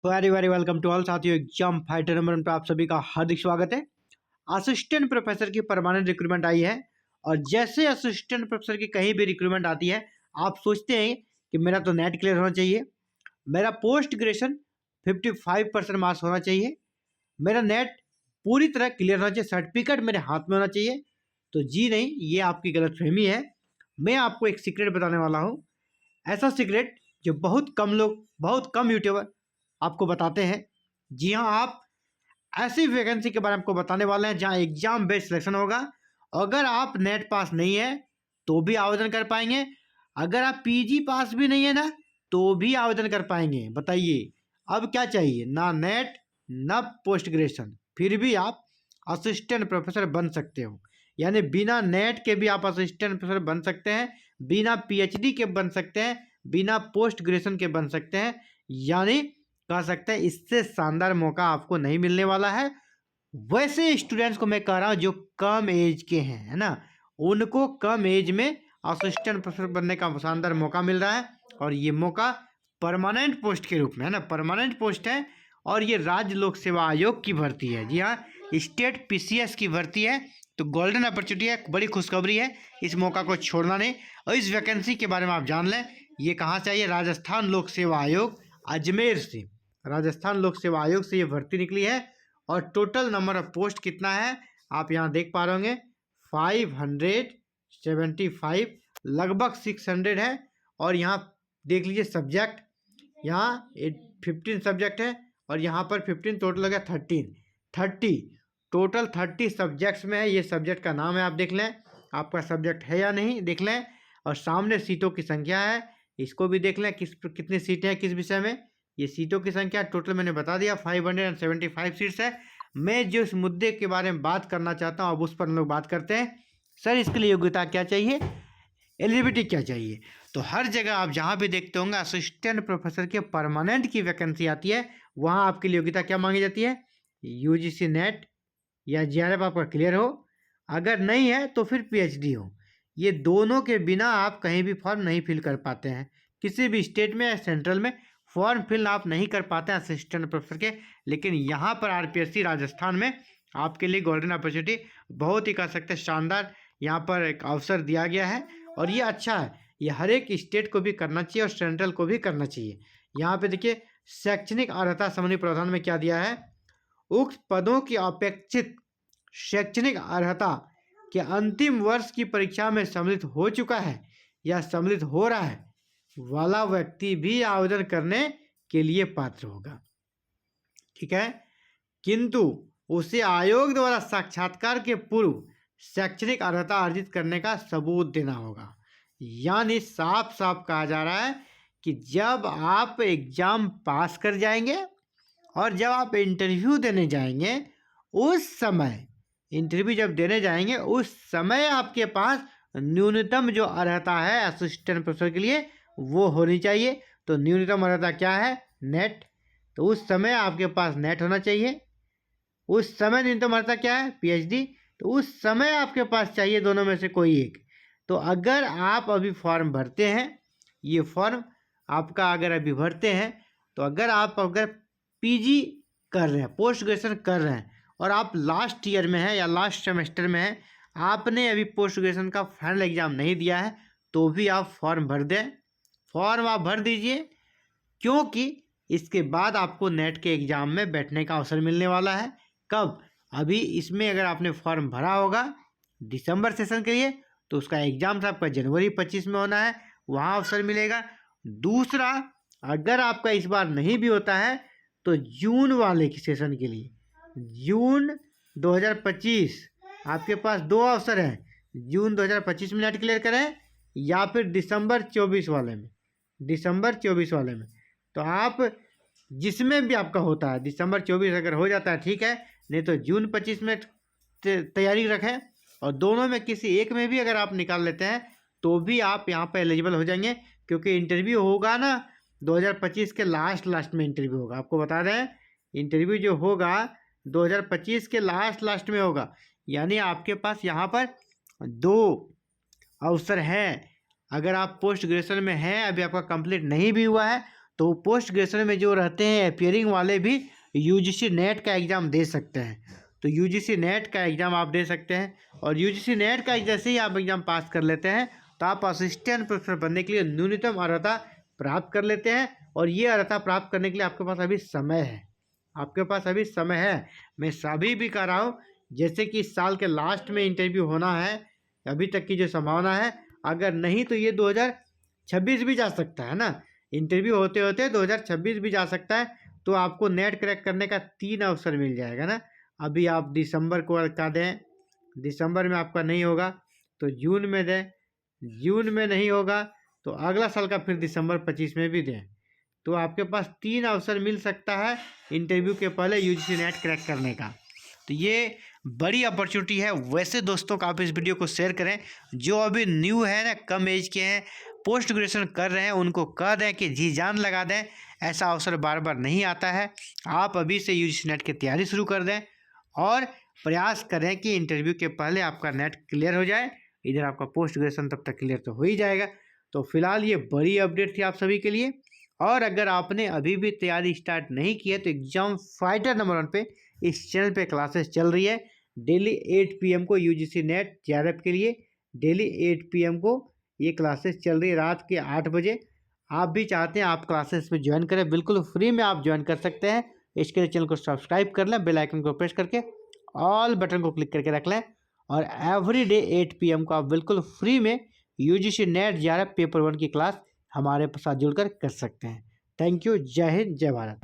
Very very welcome to all साथियों। Exam fighter number पर आप सभी का हार्दिक स्वागत है। असिस्टेंट प्रोफेसर की परमानेंट रिक्रूटमेंट आई है और जैसे असिस्टेंट प्रोफेसर की कहीं भी रिक्रूटमेंट आती है आप सोचते हैं कि मेरा तो नेट क्लियर होना चाहिए, मेरा पोस्ट ग्रेजुएशन 55% मार्क्स होना चाहिए, मेरा नेट पूरी तरह क्लियर होना चाहिए, सर्टिफिकेट मेरे हाथ में होना चाहिए। तो जी नहीं, ये आपकी गलतफहमी है। मैं आपको एक सीक्रेट बताने वाला हूँ, ऐसा सीक्रेट जो बहुत कम लोग, बहुत कम यूट्यूबर आपको बताते हैं। जी हाँ, आप ऐसी वैकेंसी के बारे में आपको बताने वाले हैं जहां एग्जाम बेस्ड सिलेक्शन होगा। अगर आप नेट पास नहीं है तो भी आवेदन कर पाएंगे, अगर आप पीजी पास भी नहीं है ना तो भी आवेदन कर पाएंगे। बताइए अब क्या चाहिए, ना नेट ना पोस्ट ग्रेजुएशन, फिर भी आप असिस्टेंट प्रोफेसर बन सकते हो। यानी बिना नेट के भी आप असिस्टेंट प्रोफेसर बन सकते हैं, बिना पीएचडी के बन सकते हैं, बिना पोस्ट ग्रेजुएशन के बन सकते हैं। यानी कह सकते हैं इससे शानदार मौका आपको नहीं मिलने वाला है। वैसे स्टूडेंट्स को मैं कह रहा हूँ जो कम एज के हैं, है ना, उनको कम एज में असिस्टेंट प्रोफेसर बनने का शानदार मौका मिल रहा है। और ये मौका परमानेंट पोस्ट के रूप में है ना, परमानेंट पोस्ट है और ये राज्य लोक सेवा आयोग की भर्ती है। जी हाँ, स्टेट पीसीएस की भर्ती है। तो गोल्डन अपॉर्चुनिटी है, बड़ी खुशखबरी है, इस मौका को छोड़ना नहीं। और इस वैकेंसी के बारे में आप जान लें, ये कहाँ से आई है, राजस्थान लोक सेवा आयोग अजमेर से, राजस्थान लोक सेवा आयोग से ये भर्ती निकली है। और टोटल नंबर ऑफ पोस्ट कितना है आप यहाँ देख पा रहे होंगे, 575, लगभग 600 है। और यहाँ देख लीजिए सब्जेक्ट, यहाँ 15 सब्जेक्ट है और यहाँ पर 15, टोटल हो गया 30 टोटल 30 सब्जेक्ट्स में है। ये सब्जेक्ट का नाम है, आप देख लें आपका सब्जेक्ट है या नहीं, देख लें। और सामने सीटों की संख्या है, इसको भी देख लें कितनी सीटें हैं किस विषय में। ये सीटों की संख्या टोटल मैंने बता दिया, 575 सीट्स है। मैं जो इस मुद्दे के बारे में बात करना चाहता हूँ अब उस पर हम लोग बात करते हैं। सर इसके लिए योग्यता क्या चाहिए, एलिजिबिलिटी क्या चाहिए। तो हर जगह आप जहाँ भी देखते होंगे असिस्टेंट प्रोफेसर के परमानेंट की वैकेंसी आती है, वहाँ आपके लिए योग्यता क्या मांगी जाती है, यूजीसी नेट या जीआरएफ आपका क्लियर हो, अगर नहीं है तो फिर पीएचडी हो। ये दोनों के बिना आप कहीं भी फॉर्म नहीं फिल कर पाते हैं, किसी भी स्टेट में या सेंट्रल में फॉर्म फिल आप नहीं कर पाते हैं असिस्टेंट प्रोफेसर के। लेकिन यहाँ पर आरपीएससी राजस्थान में आपके लिए गोल्डन अपॉर्चुनिटी, बहुत ही कह सकते हैं शानदार यहाँ पर एक अवसर दिया गया है। और ये अच्छा है, ये हर एक स्टेट को भी करना चाहिए और सेंट्रल को भी करना चाहिए। यहाँ पे देखिए शैक्षणिक अर्हता संबंधी प्रावधान में क्या दिया है, उक्त पदों की अपेक्षित शैक्षणिक अर्हता के अंतिम वर्ष की परीक्षा में सम्मिलित हो चुका है या सम्मिलित हो रहा है वाला व्यक्ति भी आवेदन करने के लिए पात्र होगा। ठीक है, किंतु उसे आयोग द्वारा साक्षात्कार के पूर्व शैक्षणिक अर्हता अर्जित करने का सबूत देना होगा। यानी साफ साफ कहा जा रहा है कि जब आप एग्जाम पास कर जाएंगे और जब आप इंटरव्यू देने जाएंगे, उस समय इंटरव्यू जब देने जाएंगे उस समय आपके पास न्यूनतम जो अर्हता है असिस्टेंट प्रोफेसर के लिए वो होनी चाहिए। तो न्यूनतम अर्हता क्या है, नेट। तो उस समय आपके पास नेट होना चाहिए। उस समय न्यूनतम अर्हता क्या है, पीएचडी। तो उस समय आपके पास चाहिए दोनों में से कोई एक। तो अगर आप अभी फॉर्म भरते हैं, ये फॉर्म आपका अगर अभी भरते हैं, तो अगर पीजी कर रहे हैं, पोस्ट ग्रेजुएशन कर रहे हैं और आप लास्ट ईयर में हैं या लास्ट सेमेस्टर में हैं, आपने अभी पोस्ट ग्रेजुएशन का फाइनल एग्जाम नहीं दिया है, तो भी आप फॉर्म भर दें, फॉर्म आप भर दीजिए। क्योंकि इसके बाद आपको नेट के एग्ज़ाम में बैठने का अवसर मिलने वाला है। कब, अभी इसमें अगर आपने फॉर्म भरा होगा दिसंबर सेशन के लिए, तो उसका एग्ज़ाम से आपका जनवरी 25 में होना है, वहाँ अवसर मिलेगा। दूसरा, अगर आपका इस बार नहीं भी होता है तो जून वाले की सेशन के लिए, जून 2025 आपके पास दो अवसर हैं, जून 2025 में नेट क्लियर करें या फिर दिसंबर 24 वाले में, दिसंबर 24 वाले में। तो आप जिसमें भी आपका होता है, दिसंबर 24 अगर हो जाता है ठीक है, नहीं तो जून 25 में तैयारी रखें। और दोनों में किसी एक में भी अगर आप निकाल लेते हैं तो भी आप यहाँ पर एलिजिबल हो जाएंगे। क्योंकि इंटरव्यू होगा ना 2025 के लास्ट में इंटरव्यू होगा। आपको बता दें इंटरव्यू जो होगा 2025 के लास्ट में होगा। यानी आपके पास यहाँ पर दो अवसर हैं। अगर आप पोस्ट ग्रेजुएशन में हैं, अभी आपका कंप्लीट नहीं भी हुआ है, तो पोस्ट ग्रेजुएशन में जो रहते हैं अपियरिंग वाले भी यूजीसी नेट का एग्ज़ाम दे सकते हैं। तो यूजीसी नेट का एग्ज़ाम आप दे सकते हैं, और यूजीसी नेट का जैसे ही आप एग्ज़ाम पास कर लेते हैं तो आप असिस्टेंट प्रोफेसर बनने के लिए न्यूनतम अर्हता प्राप्त कर लेते हैं। और ये अर्हता प्राप्त करने के लिए आपके पास अभी समय है, आपके पास अभी समय है। मैं सभी भी कह रहा हूँ, जैसे कि इस साल के लास्ट में इंटरव्यू होना है, अभी तक की जो संभावना है, अगर नहीं तो ये 2026 भी जा सकता है ना, इंटरव्यू होते होते 2026 भी जा सकता है। तो आपको नेट क्रैक करने का 3 अवसर मिल जाएगा ना। अभी आप दिसंबर को का दें, दिसंबर में आपका नहीं होगा तो जून में दें, जून में नहीं होगा तो अगला साल का फिर दिसंबर 25 में भी दें। तो आपके पास 3 अवसर मिल सकता है इंटरव्यू के पहले यूजीसी नेट क्रैक करने का। तो ये बड़ी अपॉर्चुनिटी है। वैसे दोस्तों आप इस वीडियो को शेयर करें, जो अभी न्यू है ना, कम एज के हैं, पोस्ट ग्रेजुएशन कर रहे हैं, उनको कह दें कि जी जान लगा दें, ऐसा अवसर बार बार नहीं आता है। आप अभी से यूजीसी नेट की तैयारी शुरू कर दें और प्रयास करें कि इंटरव्यू के पहले आपका नेट क्लियर हो जाए। इधर आपका पोस्ट ग्रेजुएशन तब तक क्लियर तो हो ही जाएगा। तो फिलहाल ये बड़ी अपडेट थी आप सभी के लिए। और अगर आपने अभी भी तैयारी स्टार्ट नहीं की है तो एग्जाम फाइटर नंबर 1 पे इस चैनल पे क्लासेस चल रही है। डेली 8 PM को यूजीसी नेट जेआरएफ के लिए डेली 8 PM को ये क्लासेस चल रही है, रात के 8 बजे। आप भी चाहते हैं आप क्लासेस में ज्वाइन करें, बिल्कुल फ्री में आप ज्वाइन कर सकते हैं। इसके लिए चैनल को सब्सक्राइब कर लें, बेल आइकन को प्रेस करके ऑल बटन को क्लिक करके रख लें, और एवरीडे 8 PM को आप बिल्कुल फ्री में यूजीसी नेट जेआरएफ पेपर 1 की क्लास हमारे साथ जुड़कर कर सकते हैं। Thank you. जय हिंद, जय भारत।